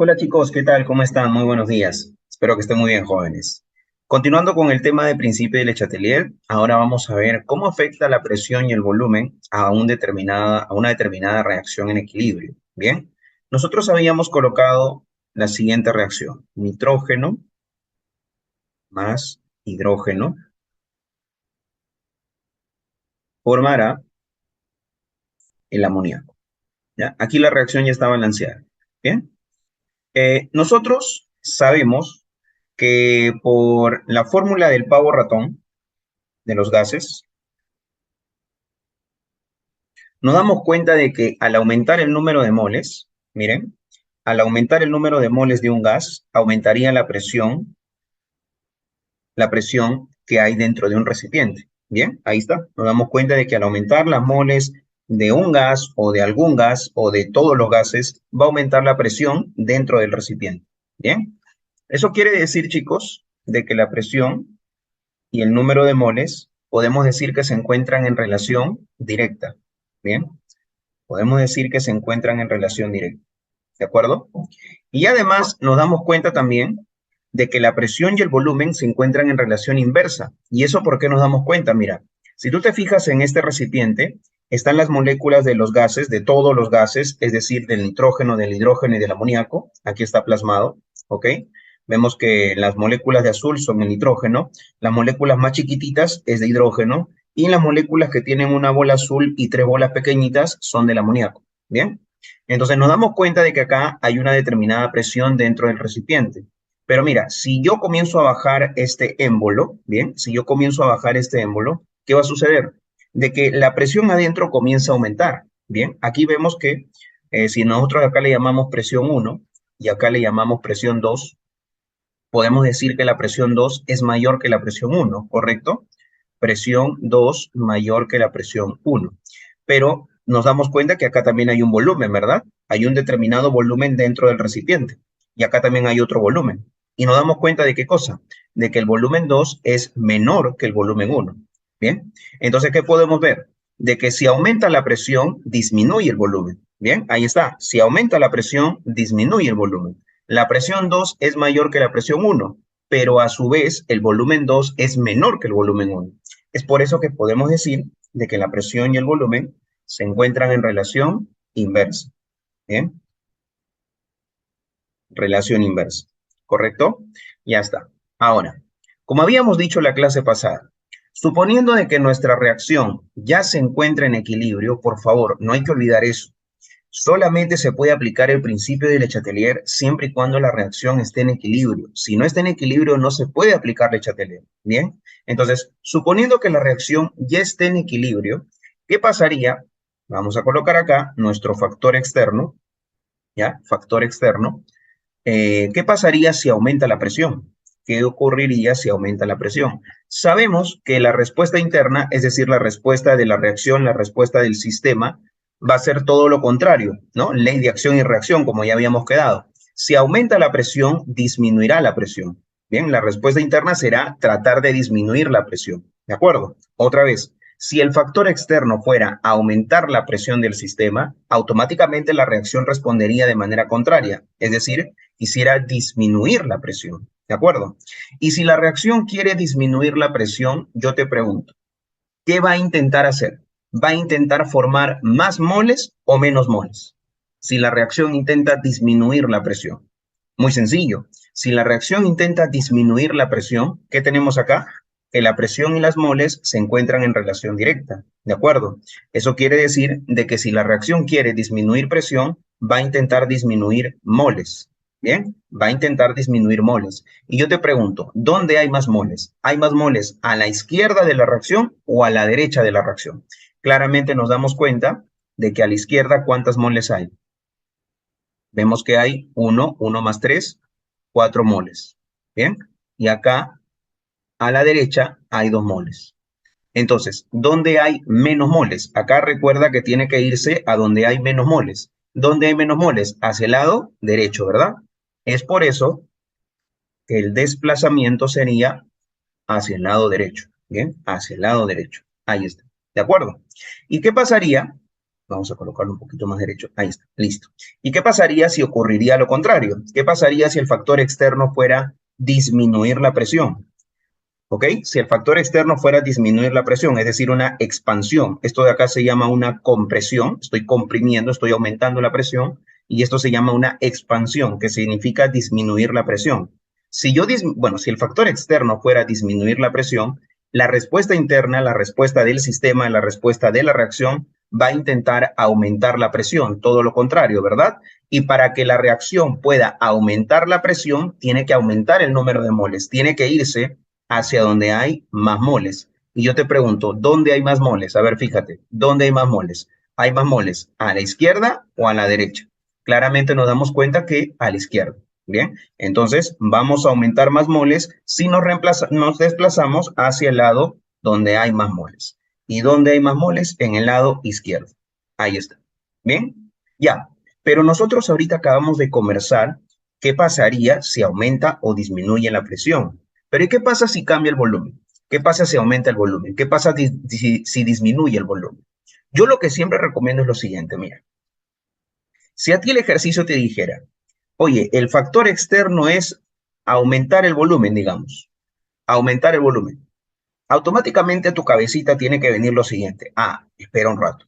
Hola chicos, ¿qué tal? ¿Cómo están? Muy buenos días. Espero que estén muy bien, jóvenes. Continuando con el tema de principio de Le Chatelier, ahora vamos a ver cómo afecta la presión y el volumen a una determinada reacción en equilibrio. Bien, nosotros habíamos colocado la siguiente reacción: nitrógeno más hidrógeno formará el amoníaco. ¿Ya? Aquí la reacción ya está balanceada. Bien, nosotros sabemos que por la fórmula del pavo ratón de los gases, nos damos cuenta de que al aumentar el número de moles, miren, al aumentar el número de moles de un gas, aumentaría la presión que hay dentro de un recipiente. Bien, ahí está. Nos damos cuenta de que al aumentar las moles de un gas o de algún gas o de todos los gases, va a aumentar la presión dentro del recipiente. Bien, eso quiere decir, chicos, de que la presión y el número de moles podemos decir que se encuentran en relación directa. Bien, podemos decir que se encuentran en relación directa. ¿De acuerdo? Y además nos damos cuenta también de que la presión y el volumen se encuentran en relación inversa. ¿Y eso por qué nos damos cuenta? Mira, si tú te fijas en este recipiente, están las moléculas de los gases, de todos los gases, es decir, del nitrógeno, del hidrógeno y del amoníaco. Aquí está plasmado, ¿ok? Vemos que las moléculas de azul son el nitrógeno, las moléculas más chiquititas es de hidrógeno y las moléculas que tienen una bola azul y tres bolas pequeñitas son del amoníaco. ¿Bien? Entonces nos damos cuenta de que acá hay una determinada presión dentro del recipiente. Pero mira, si yo comienzo a bajar este émbolo, bien, si yo comienzo a bajar este émbolo, ¿qué va a suceder? De que la presión adentro comienza a aumentar. Bien, aquí vemos que si nosotros acá le llamamos presión 1 y acá le llamamos presión 2, podemos decir que la presión 2 es mayor que la presión 1, ¿correcto? Presión 2 mayor que la presión 1. Pero nos damos cuenta que acá también hay un volumen, ¿verdad? Hay un determinado volumen dentro del recipiente. Y acá también hay otro volumen. Y nos damos cuenta de qué cosa? De que el volumen 2 es menor que el volumen 1. ¿Bien? Entonces, ¿qué podemos ver? De que si aumenta la presión, disminuye el volumen. ¿Bien? Ahí está. Si aumenta la presión, disminuye el volumen. La presión 2 es mayor que la presión 1, pero a su vez el volumen 2 es menor que el volumen 1. Es por eso que podemos decir de que la presión y el volumen se encuentran en relación inversa. ¿Bien? Relación inversa. ¿Correcto? Ya está. Ahora, como habíamos dicho en la clase pasada, suponiendo de que nuestra reacción ya se encuentra en equilibrio, por favor, no hay que olvidar eso. Solamente se puede aplicar el principio de Le Chatelier siempre y cuando la reacción esté en equilibrio. Si no está en equilibrio, no se puede aplicar Le Chatelier. Bien, entonces, suponiendo que la reacción ya esté en equilibrio, ¿qué pasaría? Vamos a colocar acá nuestro factor externo, ¿ya? Factor externo. ¿Qué pasaría si aumenta la presión? ¿Qué ocurriría si aumenta la presión? Sabemos que la respuesta interna, es decir, la respuesta de la reacción, la respuesta del sistema, va a ser todo lo contrario, ¿no? Ley de acción y reacción, como ya habíamos quedado. Si aumenta la presión, disminuirá la presión. Bien, la respuesta interna será tratar de disminuir la presión. ¿De acuerdo? Otra vez, si el factor externo fuera aumentar la presión del sistema, automáticamente la reacción respondería de manera contraria, es decir, quisiera disminuir la presión, ¿de acuerdo? Y si la reacción quiere disminuir la presión, yo te pregunto, ¿qué va a intentar hacer? ¿Va a intentar formar más moles o menos moles? Si la reacción intenta disminuir la presión. Muy sencillo. Si la reacción intenta disminuir la presión, ¿qué tenemos acá? Que la presión y las moles se encuentran en relación directa, ¿de acuerdo? Eso quiere decir de que si la reacción quiere disminuir presión, va a intentar disminuir moles, ¿bien? Va a intentar disminuir moles. Y yo te pregunto, ¿dónde hay más moles? ¿Hay más moles a la izquierda de la reacción o a la derecha de la reacción? Claramente nos damos cuenta de que a la izquierda, ¿cuántas moles hay? Vemos que hay 1 más 3, 4 moles. ¿Bien? Y acá, a la derecha, hay 2 moles. Entonces, ¿dónde hay menos moles? Acá recuerda que tiene que irse a donde hay menos moles. ¿Dónde hay menos moles? Hacia el lado derecho, ¿verdad? Es por eso que el desplazamiento sería hacia el lado derecho. Bien, hacia el lado derecho. Ahí está. ¿De acuerdo? ¿Y qué pasaría? Vamos a colocarlo un poquito más derecho. Ahí está, listo. ¿Y qué pasaría si ocurriría lo contrario? ¿Qué pasaría si el factor externo fuera disminuir la presión? ¿Ok? Si el factor externo fuera disminuir la presión, es decir, una expansión. Esto de acá se llama una compresión. Estoy comprimiendo, estoy aumentando la presión. Y esto se llama una expansión, que significa disminuir la presión. Si el factor externo fuera disminuir la presión, la respuesta interna, la respuesta del sistema, la respuesta de la reacción va a intentar aumentar la presión, todo lo contrario, ¿verdad? Y para que la reacción pueda aumentar la presión, tiene que aumentar el número de moles, tiene que irse hacia donde hay más moles. Y yo te pregunto, ¿dónde hay más moles? A ver, fíjate, ¿dónde hay más moles? ¿Hay más moles a la izquierda o a la derecha? Claramente nos damos cuenta que a la izquierda. Bien, entonces vamos a aumentar más moles si nos desplazamos hacia el lado donde hay más moles. ¿Y dónde hay más moles? En el lado izquierdo. Ahí está. Bien, ya. Pero nosotros ahorita acabamos de conversar qué pasaría si aumenta o disminuye la presión. Pero ¿y qué pasa si cambia el volumen? ¿Qué pasa si aumenta el volumen? ¿Qué pasa si disminuye el volumen? Yo lo que siempre recomiendo es lo siguiente, mira. Si a ti el ejercicio te dijera, oye, el factor externo es aumentar el volumen, digamos, aumentar el volumen. Automáticamente a tu cabecita tiene que venir lo siguiente. Ah, espera un rato.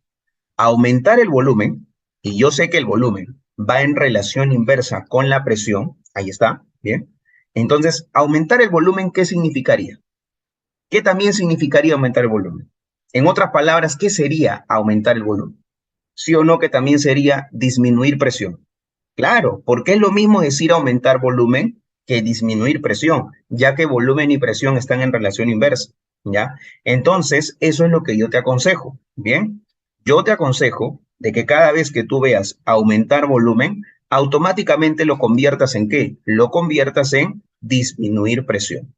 Aumentar el volumen, y yo sé que el volumen va en relación inversa con la presión, ahí está, bien. Entonces, aumentar el volumen, ¿qué significaría? ¿Qué también significaría aumentar el volumen? En otras palabras, ¿qué sería aumentar el volumen? ¿Sí o no que también sería disminuir presión? Claro, porque es lo mismo decir aumentar volumen que disminuir presión, ya que volumen y presión están en relación inversa, ¿ya? Entonces, eso es lo que yo te aconsejo, ¿bien? Yo te aconsejo de que cada vez que tú veas aumentar volumen, automáticamente lo conviertas en ¿qué? Lo conviertas en disminuir presión.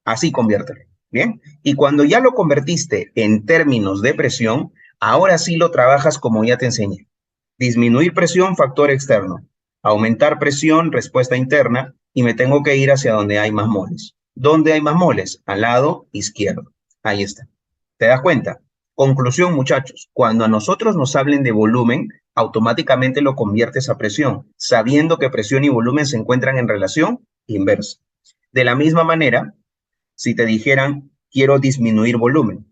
Así conviértelo, ¿bien? Y cuando ya lo convertiste en términos de presión, ahora sí lo trabajas como ya te enseñé. Disminuir presión, factor externo. Aumentar presión, respuesta interna. Y me tengo que ir hacia donde hay más moles. ¿Dónde hay más moles? Al lado izquierdo. Ahí está. ¿Te das cuenta? Conclusión, muchachos. Cuando a nosotros nos hablen de volumen, automáticamente lo conviertes a presión, sabiendo que presión y volumen se encuentran en relación inversa. De la misma manera, si te dijeran, quiero disminuir volumen.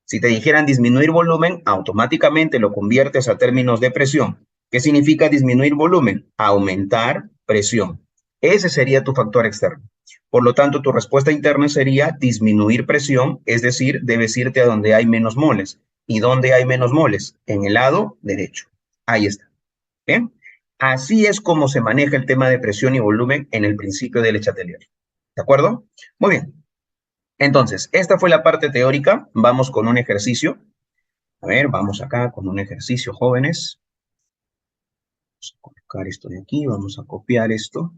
Si te dijeran disminuir volumen, automáticamente lo conviertes a términos de presión. ¿Qué significa disminuir volumen? Aumentar presión. Ese sería tu factor externo. Por lo tanto, tu respuesta interna sería disminuir presión, es decir, debes irte a donde hay menos moles. ¿Y dónde hay menos moles? En el lado derecho. Ahí está. ¿Bien? Así es como se maneja el tema de presión y volumen en el principio del Le Chatelier. ¿De acuerdo? Muy bien. Entonces, esta fue la parte teórica. Vamos con un ejercicio. A ver, vamos acá con un ejercicio, jóvenes. Vamos a colocar esto de aquí, vamos a copiar esto.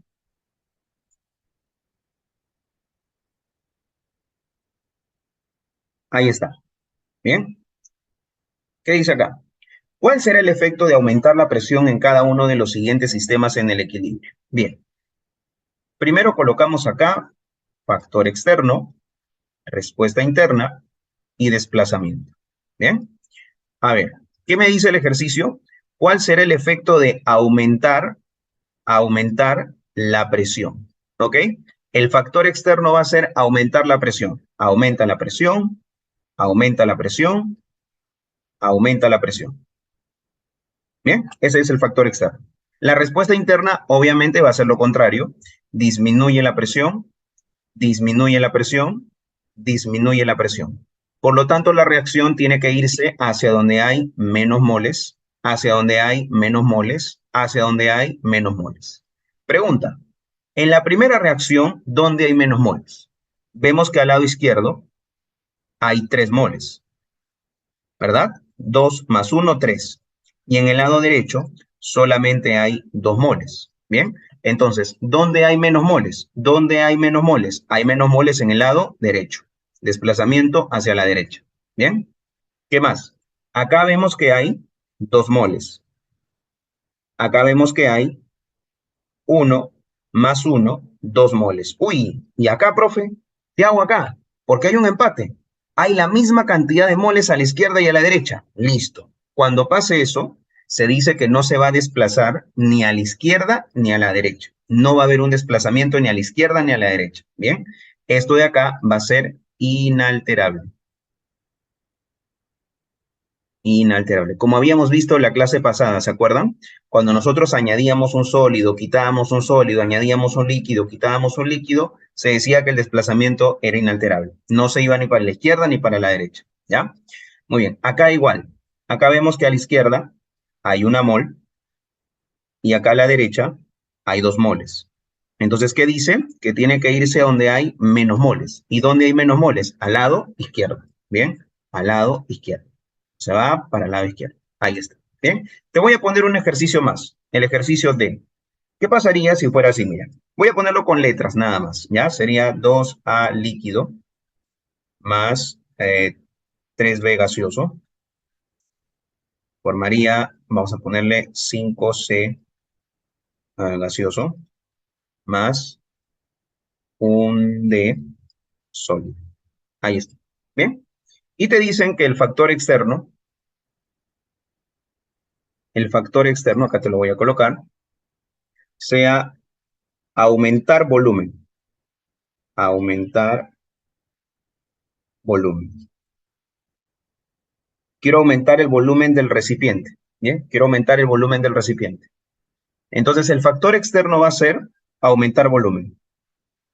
Ahí está. Bien. ¿Qué dice acá? ¿Cuál será el efecto de aumentar la presión en cada uno de los siguientes sistemas en el equilibrio? Bien. Primero colocamos acá factor externo, respuesta interna y desplazamiento. Bien. A ver, ¿qué me dice el ejercicio? ¿Cuál será el efecto de aumentar la presión? ¿Ok? El factor externo va a ser aumentar la presión. Aumenta la presión, aumenta la presión, aumenta la presión. Bien, ese es el factor externo. La respuesta interna obviamente va a ser lo contrario. Disminuye la presión, disminuye la presión, disminuye la presión. Por lo tanto, la reacción tiene que irse hacia donde hay menos moles, hacia donde hay menos moles, hacia donde hay menos moles. Pregunta, en la primera reacción, ¿dónde hay menos moles? Vemos que al lado izquierdo hay 3 moles, ¿verdad? 2 más 1, 3. Y en el lado derecho solamente hay 2 moles. Bien, entonces, ¿dónde hay menos moles? ¿Dónde hay menos moles? Hay menos moles en el lado derecho. Desplazamiento hacia la derecha. Bien, ¿qué más? Acá vemos que hay 2 moles. Acá vemos que hay 1 más 1, 2 moles. Uy, ¿y acá, profe? ¿Qué hago acá? Porque hay un empate. Hay la misma cantidad de moles a la izquierda y a la derecha. Listo. Cuando pase eso, se dice que no se va a desplazar ni a la izquierda ni a la derecha. No va a haber un desplazamiento ni a la izquierda ni a la derecha. Bien, esto de acá va a ser inalterable. Inalterable. Como habíamos visto en la clase pasada, ¿se acuerdan? Cuando nosotros añadíamos un sólido, quitábamos un sólido, añadíamos un líquido, quitábamos un líquido, se decía que el desplazamiento era inalterable. No se iba ni para la izquierda ni para la derecha, ¿ya? Muy bien, acá igual. Acá vemos que a la izquierda hay una mol y acá a la derecha hay 2 moles. Entonces, ¿qué dice? Que tiene que irse donde hay menos moles. ¿Y dónde hay menos moles? Al lado izquierdo. ¿Bien? Al lado izquierdo. Se va para el lado izquierdo. Ahí está. ¿Bien? Te voy a poner un ejercicio más. El ejercicio de, ¿qué pasaría si fuera así? Mira, voy a ponerlo con letras nada más. ¿Ya? Sería 2A líquido más 3B gaseoso. Formaría, vamos a ponerle 5C gaseoso más un D sólido. Ahí está. ¿Bien? Y te dicen que el factor externo, acá te lo voy a colocar, sea aumentar volumen. Aumentar volumen. Quiero aumentar el volumen del recipiente. ¿Bien? Quiero aumentar el volumen del recipiente. Entonces, el factor externo va a ser aumentar volumen.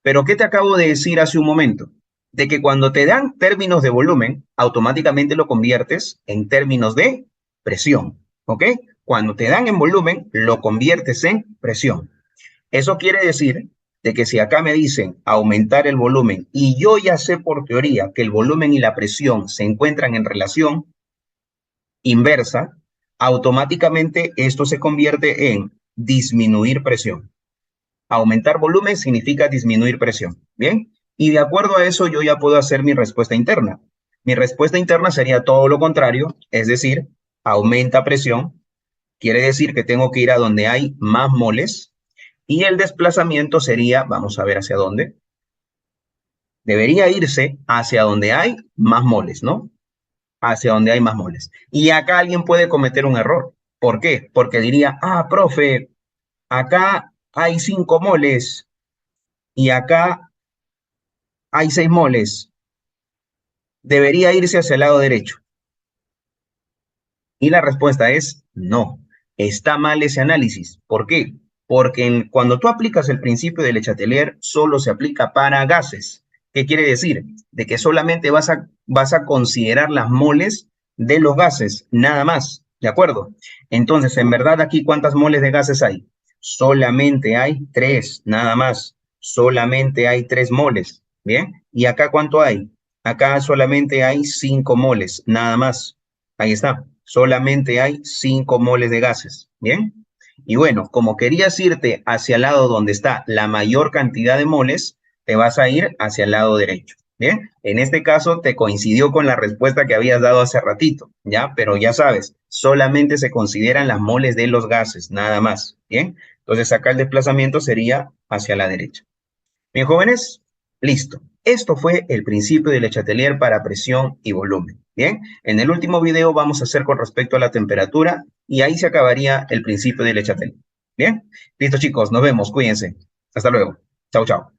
Pero, ¿qué te acabo de decir hace un momento? De que cuando te dan términos de volumen, automáticamente lo conviertes en términos de presión. ¿Ok? Cuando te dan en volumen, lo conviertes en presión. Eso quiere decir de que si acá me dicen aumentar el volumen y yo ya sé por teoría que el volumen y la presión se encuentran en relación inversa, automáticamente esto se convierte en disminuir presión. Aumentar volumen significa disminuir presión. ¿Bien? Y de acuerdo a eso yo ya puedo hacer mi respuesta interna. Mi respuesta interna sería todo lo contrario, es decir, aumenta presión, quiere decir que tengo que ir a donde hay más moles y el desplazamiento sería, vamos a ver hacia dónde, debería irse hacia donde hay más moles, ¿no? Hacia donde hay más moles. Y acá alguien puede cometer un error. ¿Por qué? Porque diría, ah, profe, acá hay 5 moles y acá hay 6 moles. Debería irse hacia el lado derecho. Y la respuesta es no. Está mal ese análisis. ¿Por qué? Porque cuando tú aplicas el principio de Le Chatelier, solo se aplica para gases. ¿Qué quiere decir? De que solamente vas a considerar las moles de los gases, nada más. ¿De acuerdo? Entonces, en verdad, aquí, ¿cuántas moles de gases hay? Solamente hay 3, nada más. Solamente hay 3 moles. ¿Bien? ¿Y acá cuánto hay? Acá solamente hay 5 moles, nada más. Ahí está. Solamente hay 5 moles de gases. ¿Bien? Y bueno, como querías irte hacia el lado donde está la mayor cantidad de moles, te vas a ir hacia el lado derecho. ¿Bien? En este caso te coincidió con la respuesta que habías dado hace ratito, ¿ya? Pero ya sabes, solamente se consideran las moles de los gases, nada más. ¿Bien? Entonces acá el desplazamiento sería hacia la derecha. Bien, jóvenes, listo. Esto fue el principio de Le Chatelier para presión y volumen. Bien, en el último video vamos a hacer con respecto a la temperatura y ahí se acabaría el principio de Le Chatelier. Bien, listo chicos, nos vemos, cuídense. Hasta luego. Chao, chao.